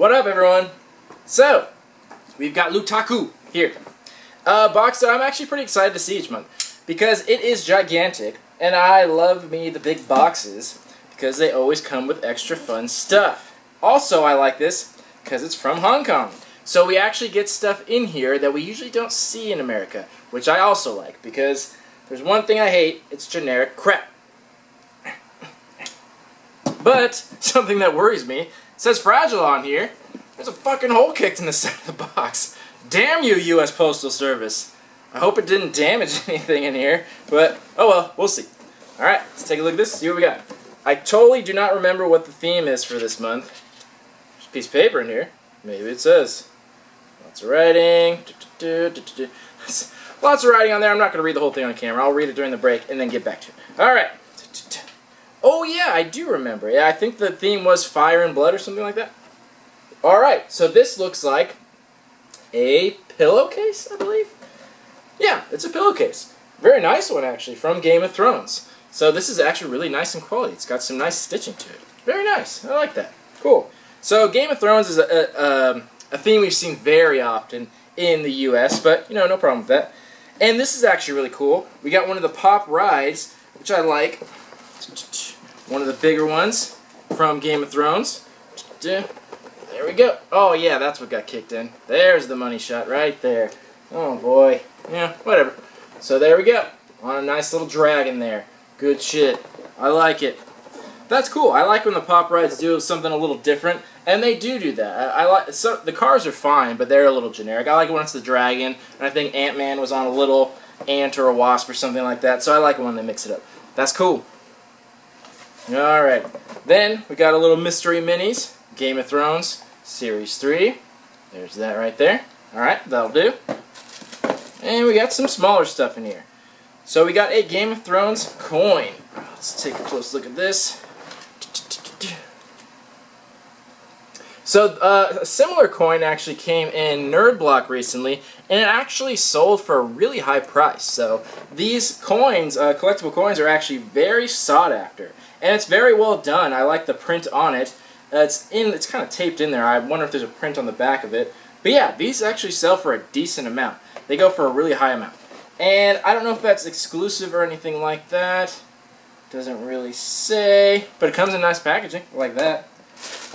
What up, everyone? So, we've got Lootaku here. A box that I'm actually pretty excited to see each month because it is gigantic, and I love me the big boxes because they always come with extra fun stuff. Also, I like this because it's from Hong Kong. So we actually get stuff in here that we usually don't see in America, which I also like because there's one thing I hate, it's generic crap. But something that worries me, it says fragile on here. There's a fucking hole kicked in the side of the box. Damn you, U.S. Postal Service. I hope it didn't damage anything in here, but oh well, we'll see. Alright, let's take a look at this, see what we got. I totally do not remember what the theme is for this month. There's a piece of paper in here. Maybe it says. Lots of writing. Lots of writing on there. I'm not going to read the whole thing on camera. I'll read it during the break and then get back to it. Alright. Oh yeah, I do remember. Yeah, I think the theme was Fire and Blood or something like that. Alright, so this looks like a pillowcase, I believe? Yeah, it's a pillowcase. Very nice one, actually, from Game of Thrones. So this is actually really nice in quality. It's got some nice stitching to it. Very nice. I like that. Cool. So Game of Thrones is a theme we've seen very often in the U.S., but, you know, no problem with that. And this is actually really cool. We got one of the pop rides, which I like. One of the bigger ones from Game of Thrones. There we go. Oh yeah, that's what got kicked in. There's the money shot right there. Oh boy. Yeah, whatever. So there we go. On a nice little dragon there. Good shit. I like it. That's cool. I like when the pop rides do something a little different, and they do that. I like so the cars are fine, but they're a little generic. I like it when it's the dragon, and I think Ant-Man was on a little ant or a wasp or something like that. So I like it when they mix it up. That's cool. Alright, then we got a little mystery minis, Game of Thrones, Series 3, there's that right there, alright, that'll do, and we got some smaller stuff in here. So we got a Game of Thrones coin, let's take a close look at this. So a similar coin actually came in Nerd Block recently, and it actually sold for a really high price. So these coins, collectible coins, are actually very sought after. And it's very well done. I like the print on it. It's kind of taped in there. I wonder if there's a print on the back of it. But yeah, these actually sell for a decent amount. They go for a really high amount. And I don't know if that's exclusive or anything like that. Doesn't really say. But it comes in nice packaging, like that.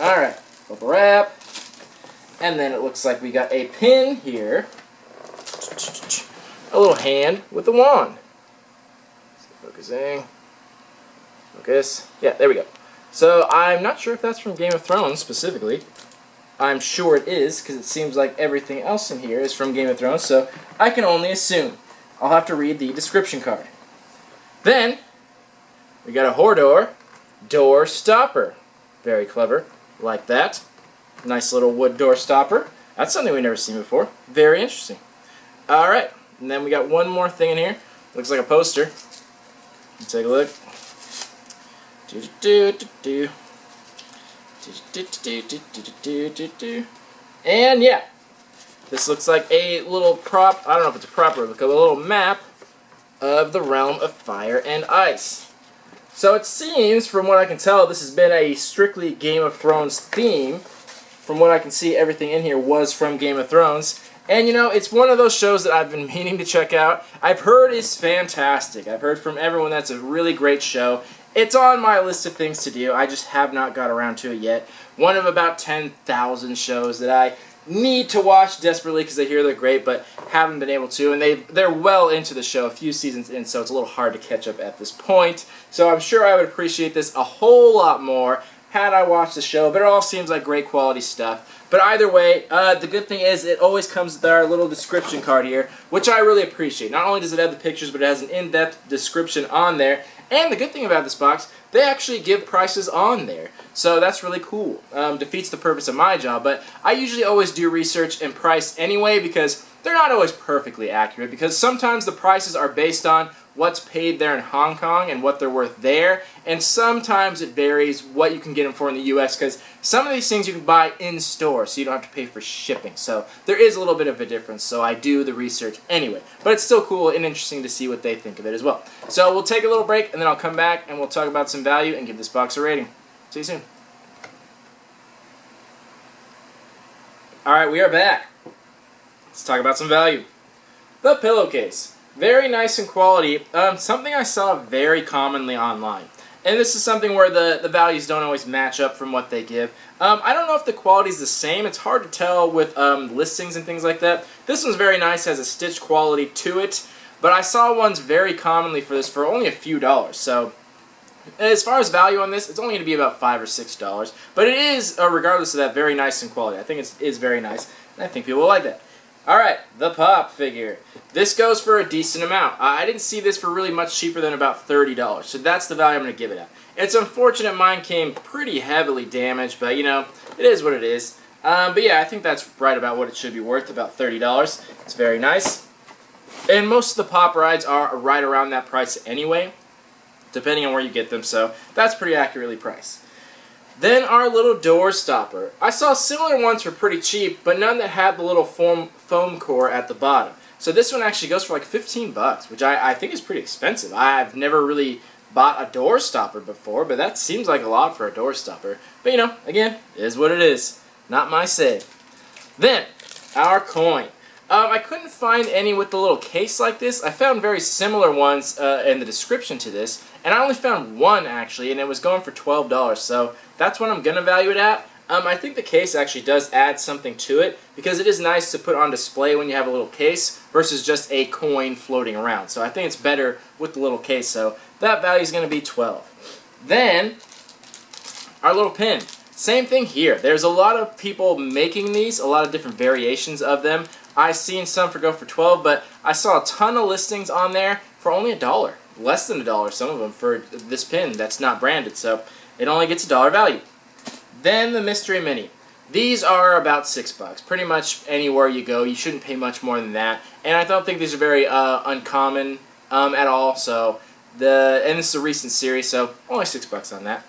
Alright, bubble wrap. And then it looks like we got a pin here. A little hand with a wand. Focusing. Focus. Yeah, there we go. So I'm not sure if that's from Game of Thrones specifically. I'm sure it is, because it seems like everything else in here is from Game of Thrones, so I can only assume. I'll have to read the description card. Then, we got a Hordor door stopper. Very clever. Like that. Nice little wood door stopper. That's something we've never seen before. Very interesting. Alright, and then we got one more thing in here. Looks like a poster. Let's take a look. And yeah, this looks like a little prop, I don't know if it's a prop replica, a little map of the realm of fire and ice. So it seems, from what I can tell, this has been a strictly Game of Thrones theme. From what I can see, everything in here was from Game of Thrones. And you know, it's one of those shows that I've been meaning to check out. I've heard it's fantastic. I've heard from everyone that's a really great show. It's on my list of things to do. I just have not got around to it yet. One of about 10,000 shows that I need to watch desperately because I hear they're great, but haven't been able to. And they're well into the show, a few seasons in, so it's a little hard to catch up at this point. So I'm sure I would appreciate this a whole lot more had I watched the show, but it all seems like great quality stuff. But either way, the good thing is it always comes with our little description card here, which I really appreciate. Not only does it have the pictures, but it has an in-depth description on there. And the good thing about this box, they actually give prices on there. So that's really cool. Defeats the purpose of my job, but I usually always do research and price anyway because they're not always perfectly accurate, because sometimes the prices are based on what's paid there in Hong Kong and what they're worth there, and sometimes it varies what you can get them for in the US, because some of these things you can buy in store, so you don't have to pay for shipping. So there is a little bit of a difference, so I do the research anyway. But it's still cool and interesting to see what they think of it as well. So we'll take a little break, and then I'll come back and we'll talk about some value and give this box a rating. See you soon. Alright, we are back. Let's talk about some value. The pillowcase. Very nice in quality. Something I saw very commonly online. And this is something where the values don't always match up from what they give. I don't know if the quality is the same. It's hard to tell with listings and things like that. This one's very nice, has a stitched quality to it. But I saw ones very commonly for this for only a few dollars. So as far as value on this, it's only going to be about $5 or $6. But it is, regardless of that, very nice in quality. I think it is very nice, and I think people will like that. Alright, the pop figure. This goes for a decent amount. I didn't see this for really much cheaper than about $30. So that's the value I'm going to give it at. It's unfortunate mine came pretty heavily damaged, but you know, it is what it is. But yeah, I think that's right about what it should be worth, about $30. It's very nice. And most of the pop rides are right around that price anyway, depending on where you get them, so that's pretty accurately priced. Then our little door stopper. I saw similar ones for pretty cheap, but none that had the little foam core at the bottom. So this one actually goes for like 15 bucks, which I think is pretty expensive. I've never really bought a door stopper before, but that seems like a lot for a door stopper. But you know, again, it is what it is. Not my say. Then, our coin. I couldn't find any with the little case like this. I found very similar ones in the description to this, and I only found one actually, and it was going for $12, so that's what I'm going to value it at. I think the case actually does add something to it, because it is nice to put on display when you have a little case versus just a coin floating around. So I think it's better with the little case, so that value is going to be $12. Then, our little pin. Same thing here. There's a lot of people making these, a lot of different variations of them. I've seen some go for $12, but I saw a ton of listings on there for only $1. Less than $1, some of them, for this pin that's not branded, so it only gets $1 value. Then the Mystery Mini. These are about $6. Pretty much anywhere you go, you shouldn't pay much more than that. And I don't think these are very uncommon at all, so and this is a recent series, so only $6 on that.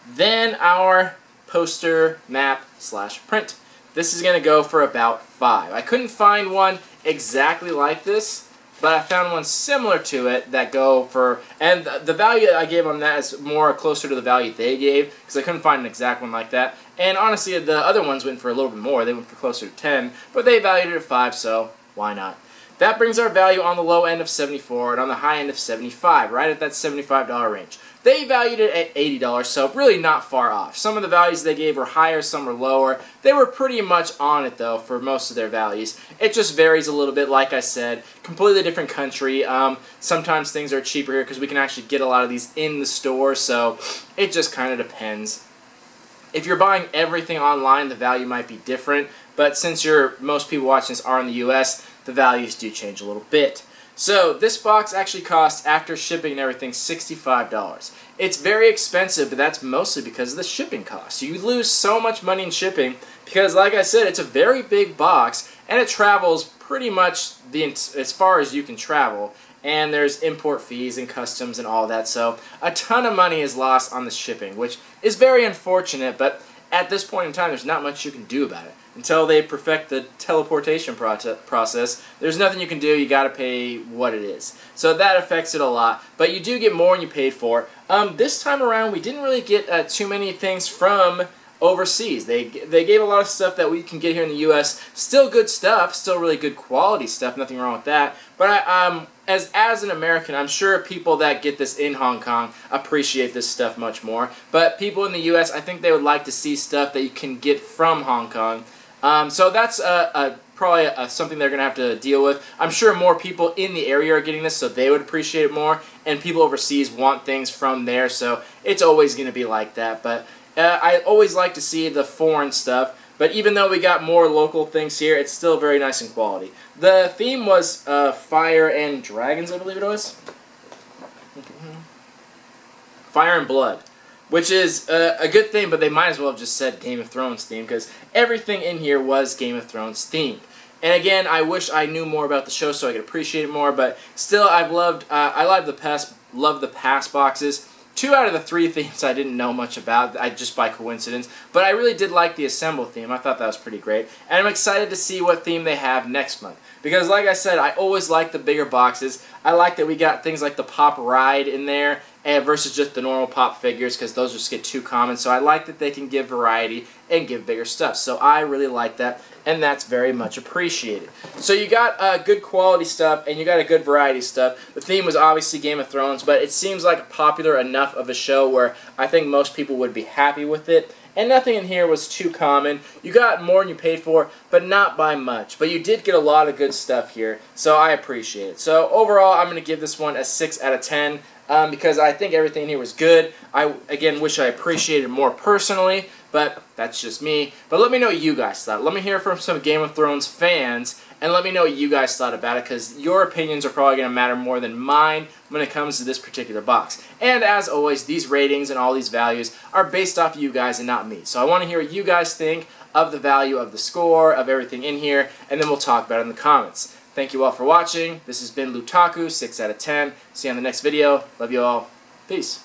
Then our poster map / print. This is going to go for about $5. I couldn't find one exactly like this, but I found one similar to it that go for, and the value I gave on that is more closer to the value they gave, because I couldn't find an exact one like that. And honestly, the other ones went for a little bit more. They went for closer to 10, but they valued it at 5, so why not? That brings our value on the low end of 74 and on the high end of 75, right at that $75 range. They valued it at $80, so really not far off. Some of the values they gave were higher, some were lower. They were pretty much on it, though, for most of their values. It just varies a little bit, like I said. Completely different country. Sometimes things are cheaper here because we can actually get a lot of these in the store, so it just kind of depends. If you're buying everything online, the value might be different, but since most people watching this are in the US, the values do change a little bit. So this box actually costs, after shipping and everything, $65. It's very expensive, but that's mostly because of the shipping costs. You lose so much money in shipping because, like I said, it's a very big box, and it travels pretty much as far as you can travel. And there's import fees and customs and all that, so a ton of money is lost on the shipping, which is very unfortunate, but at this point in time, there's not much you can do about it. Until they perfect the teleportation process, there's nothing you can do. You got to pay what it is. So that affects it a lot, but you do get more than you paid for. This time around, we didn't really get too many things from overseas. They gave a lot of stuff that we can get here in the U.S. Still good stuff, still really good quality stuff, nothing wrong with that. But as an American, I'm sure people that get this in Hong Kong appreciate this stuff much more. But people in the U.S., I think they would like to see stuff that you can get from Hong Kong. So that's probably something they're going to have to deal with. I'm sure more people in the area are getting this, so they would appreciate it more. And people overseas want things from there, so it's always going to be like that. But I always like to see the foreign stuff. But even though we got more local things here, it's still very nice in quality. The theme was Fire and Dragons, I believe it was. Fire and Blood. Which is a good thing, but they might as well have just said Game of Thrones theme, because everything in here was Game of Thrones themed. And again, I wish I knew more about the show so I could appreciate it more, but still, I love the past boxes. 2 out of the 3 themes I didn't know much about, just by coincidence, but I really did like the Assemble theme. I thought that was pretty great, and I'm excited to see what theme they have next month. Because like I said, I always like the bigger boxes. I like that we got things like the Pop Ride in there, versus just the normal Pop figures, because those just get too common. So I like that they can give variety and give bigger stuff. So I really like that. and that's very much appreciated. So you got good quality stuff, and you got a good variety of stuff. The theme was obviously Game of Thrones, but it seems like popular enough of a show where I think most people would be happy with it. And nothing in here was too common. You got more than you paid for, but not by much. But you did get a lot of good stuff here, so I appreciate it. So overall, I'm going to give this one a 6 out of 10 because I think everything here was good. I, again, wish I appreciated it more personally, but that's just me. But let me know what you guys thought. Let me hear from some Game of Thrones fans, and let me know what you guys thought about it, because your opinions are probably going to matter more than mine when it comes to this particular box. And as always, these ratings and all these values are based off you guys and not me. So I want to hear what you guys think of the value of the score, of everything in here, and then we'll talk about it in the comments. Thank you all for watching. This has been Lootaku, 6 out of 10. See you on the next video. Love you all. Peace.